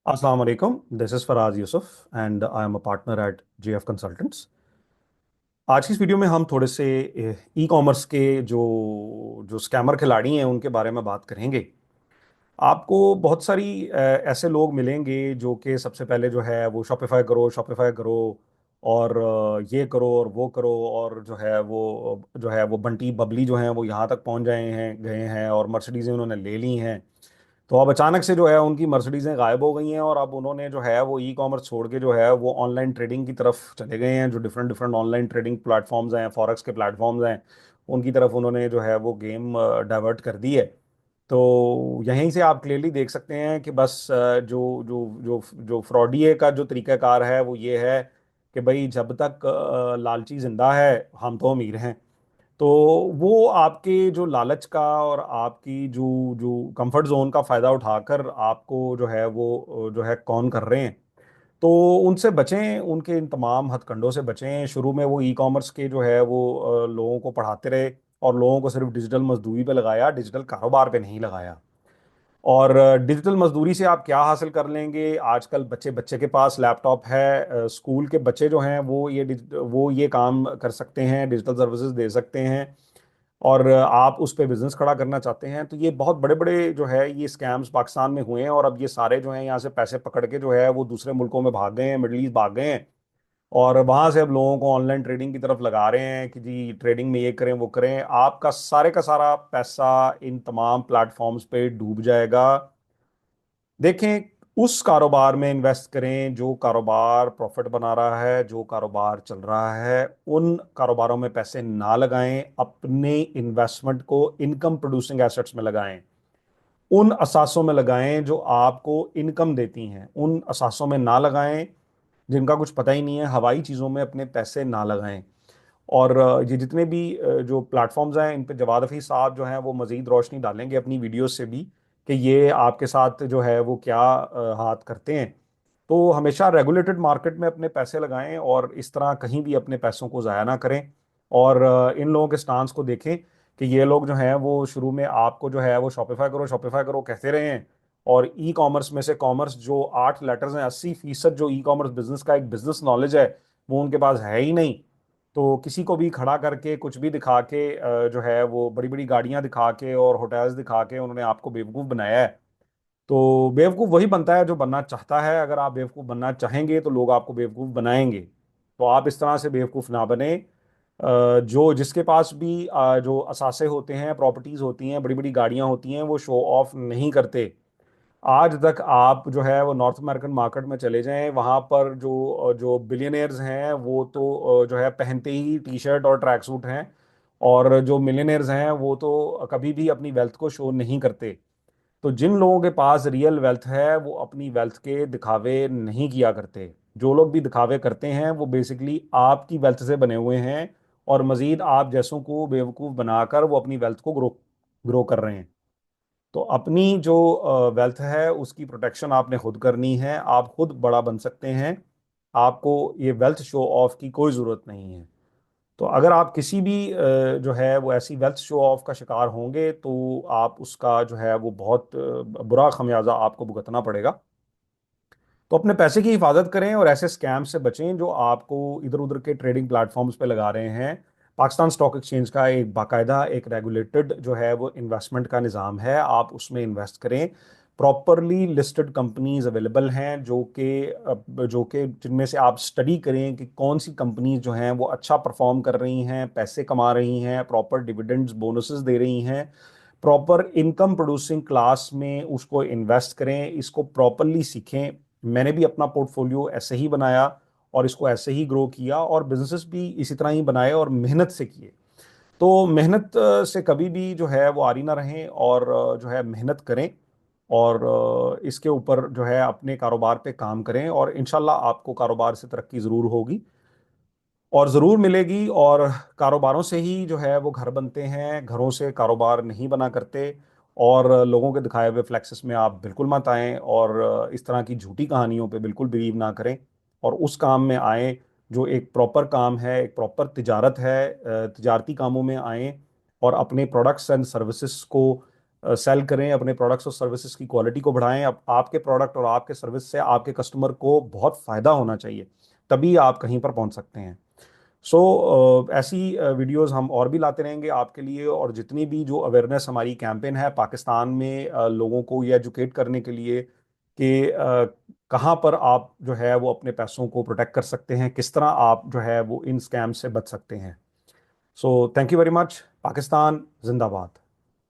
Assalamu alaikum. This is Faraz Yusuf and I am a partner at JF Consultants. आज की इस video में हम थोड़े से ई कॉमर्स के जो जो स्कैमर खिलाड़ी हैं उनके बारे में बात करेंगे। आपको बहुत सारी ऐसे लोग मिलेंगे जो कि सबसे पहले जो है वो शॉपिफाई करो और ये करो और वो करो और जो है वो बंटी बबली जो हैं वो यहाँ तक पहुँच गए हैं और मर्सिडीज़ें उन्होंने ले ली हैं। तो अब अचानक से जो है उनकी मर्सिडीज़ें गायब हो गई हैं और अब उन्होंने जो है वो ई कॉमर्स छोड़ के जो है वो ऑनलाइन ट्रेडिंग की तरफ चले गए हैं। जो different different online trading platforms हैं, फॉरेक्स के प्लेटफॉर्म्स हैं, उनकी तरफ उन्होंने जो है वो गेम डाइवर्ट कर दी है। तो यहीं से आप क्लियरली देख सकते हैं कि बस जो जो जो जो फ्रॉडिये का जो तरीकाकार है वो ये है कि भाई जब तक लालची जिंदा है हम तो अमीर हैं। तो वो आपके जो लालच का और आपकी जो जो कंफर्ट जोन का फायदा उठाकर आपको जो है वो जो है कौन कर रहे हैं। तो उनसे बचें, उनके इन तमाम हथकंडों से बचें। शुरू में वो ई कॉमर्स के जो है वो लोगों को पढ़ाते रहे और लोगों को सिर्फ डिजिटल मजदूरी पे लगाया, डिजिटल कारोबार पे नहीं लगाया। और डिजिटल मजदूरी से आप क्या हासिल कर लेंगे? आजकल बच्चे बच्चे के पास लैपटॉप है। स्कूल के बच्चे जो हैं वो ये काम कर सकते हैं, डिजिटल सर्विसेज दे सकते हैं। और आप उस पर बिजनेस खड़ा करना चाहते हैं तो ये बहुत बड़े बड़े जो है ये स्कैम्स पाकिस्तान में हुए हैं और अब ये सारे जो हैं यहाँ से पैसे पकड़ के जो है वो दूसरे मुल्कों में भाग गए हैं, मिडल ईस्ट भाग गए हैं। और वहां से अब लोगों को ऑनलाइन ट्रेडिंग की तरफ लगा रहे हैं कि जी ट्रेडिंग में ये करें वो करें। आपका सारे का सारा पैसा इन तमाम प्लेटफॉर्म्स पे डूब जाएगा। देखें, उस कारोबार में इन्वेस्ट करें जो कारोबार प्रॉफिट बना रहा है, जो कारोबार चल रहा है। उन कारोबारों में पैसे ना लगाएं, अपने इन्वेस्टमेंट को इनकम प्रोड्यूसिंग एसेट्स में लगाएं। उन असासों में लगाएं जो आपको इनकम देती हैं, उन असासों में ना लगाएं जिनका कुछ पता ही नहीं है। हवाई चीज़ों में अपने पैसे ना लगाएं। और ये जितने भी जो प्लेटफॉर्म्स हैं इन पे जवाद हफीज साहब जो हैं वो मजीद रोशनी डालेंगे अपनी वीडियोस से भी कि ये आपके साथ जो है वो क्या हाथ करते हैं। तो हमेशा रेगुलेटेड मार्केट में अपने पैसे लगाएं और इस तरह कहीं भी अपने पैसों को ज़ाया ना करें। और इन लोगों के स्टांस को देखें कि ये लोग जो हैं वो शुरू में आपको जो है वो शॉपिफाई करो कहते रहे हैं। और ई कॉमर्स में से कॉमर्स जो 8 लेटर्स हैं, 80% जो ई कॉमर्स बिजनेस का एक बिजनेस नॉलेज है वो उनके पास है ही नहीं। तो किसी को भी खड़ा करके कुछ भी दिखा के जो है वो बड़ी बड़ी गाड़ियां दिखा के और होटल्स दिखा के उन्होंने आपको बेवकूफ़ बनाया है। तो बेवकूफ़ वही बनता है जो बनना चाहता है। अगर आप बेवकूफ़ बनना चाहेंगे तो लोग आपको बेवकूफ़ बनाएंगे। तो आप इस तरह से बेवकूफ़ ना बने। जो जिसके पास भी जो असासे होते हैं, प्रॉपर्टीज़ होती हैं, बड़ी बड़ी गाड़ियां होती हैं, वो शो ऑफ नहीं करते। आज तक आप जो है वो नॉर्थ अमेरिकन मार्केट में चले जाएं, वहां पर जो जो बिलियनियर्स हैं वो तो जो है पहनते ही टी शर्ट और ट्रैक सूट हैं। और जो मिलियनियर्स हैं वो तो कभी भी अपनी वेल्थ को शो नहीं करते। तो जिन लोगों के पास रियल वेल्थ है वो अपनी वेल्थ के दिखावे नहीं किया करते। जो लोग भी दिखावे करते हैं वो बेसिकली आपकी वेल्थ से बने हुए हैं और मजीद आप जैसों को बेवकूफ़ बनाकर वो अपनी वेल्थ को ग्रो ग्रो कर रहे हैं। तो अपनी जो वेल्थ है उसकी प्रोटेक्शन आपने खुद करनी है। आप खुद बड़ा बन सकते हैं। आपको ये वेल्थ शो ऑफ की कोई ज़रूरत नहीं है। तो अगर आप किसी भी जो है वो ऐसी वेल्थ शो ऑफ का शिकार होंगे तो आप उसका जो है वो बहुत बुरा खमियाजा आपको भुगतना पड़ेगा। तो अपने पैसे की हिफाजत करें और ऐसे स्कैम से बचें जो आपको इधर उधर के ट्रेडिंग प्लेटफॉर्म्स पे लगा रहे हैं। पाकिस्तान स्टॉक एक्सचेंज का एक बाकायदा एक रेगुलेटेड जो है वो इन्वेस्टमेंट का निज़ाम है, आप उसमें इन्वेस्ट करें। प्रॉपरली लिस्टेड कंपनीज अवेलेबल हैं जो कि जिनमें से आप स्टडी करें कि कौन सी कंपनीज जो हैं वो अच्छा परफॉर्म कर रही हैं, पैसे कमा रही हैं, प्रॉपर डिविडेंड्स बोनसेस दे रही हैं। प्रॉपर इनकम प्रोड्यूसिंग क्लास में उसको इन्वेस्ट करें, इसको प्रॉपरली सीखें। मैंने भी अपना पोर्टफोलियो ऐसे ही बनाया और इसको ऐसे ही ग्रो किया और बिजनेसेस भी इसी तरह ही बनाए और मेहनत से किए। तो मेहनत से कभी भी जो है वो आरी ना रहें और जो है मेहनत करें और इसके ऊपर जो है अपने कारोबार पे काम करें और इंशाल्लाह आपको कारोबार से तरक्की ज़रूर होगी और ज़रूर मिलेगी। और कारोबारों से ही जो है वो घर बनते हैं, घरों से कारोबार नहीं बना करते। और लोगों के दिखाए हुए फ्लैक्सेस में आप बिल्कुल मत आएं और इस तरह की झूठी कहानियों पे बिल्कुल बिलीव ना करें। और उस काम में आएं जो एक प्रॉपर काम है, एक प्रॉपर तिजारत है। तिजारती कामों में आएं और अपने प्रोडक्ट्स एंड सर्विसेज को सेल करें, अपने प्रोडक्ट्स और सर्विसेज की क्वालिटी को बढ़ाएं। अब आपके प्रोडक्ट और आपके सर्विस से आपके कस्टमर को बहुत फ़ायदा होना चाहिए, तभी आप कहीं पर पहुंच सकते हैं। सो ऐसी वीडियोस हम और भी लाते रहेंगे आपके लिए, और जितनी भी जो अवेयरनेस हमारी कैंपेन है पाकिस्तान में लोगों को ये एजुकेट करने के लिए कि कहाँ पर आप जो है वो अपने पैसों को प्रोटेक्ट कर सकते हैं, किस तरह आप जो है वो इन स्कैम से बच सकते हैं। So thank you very much. Pakistan जिंदाबाद।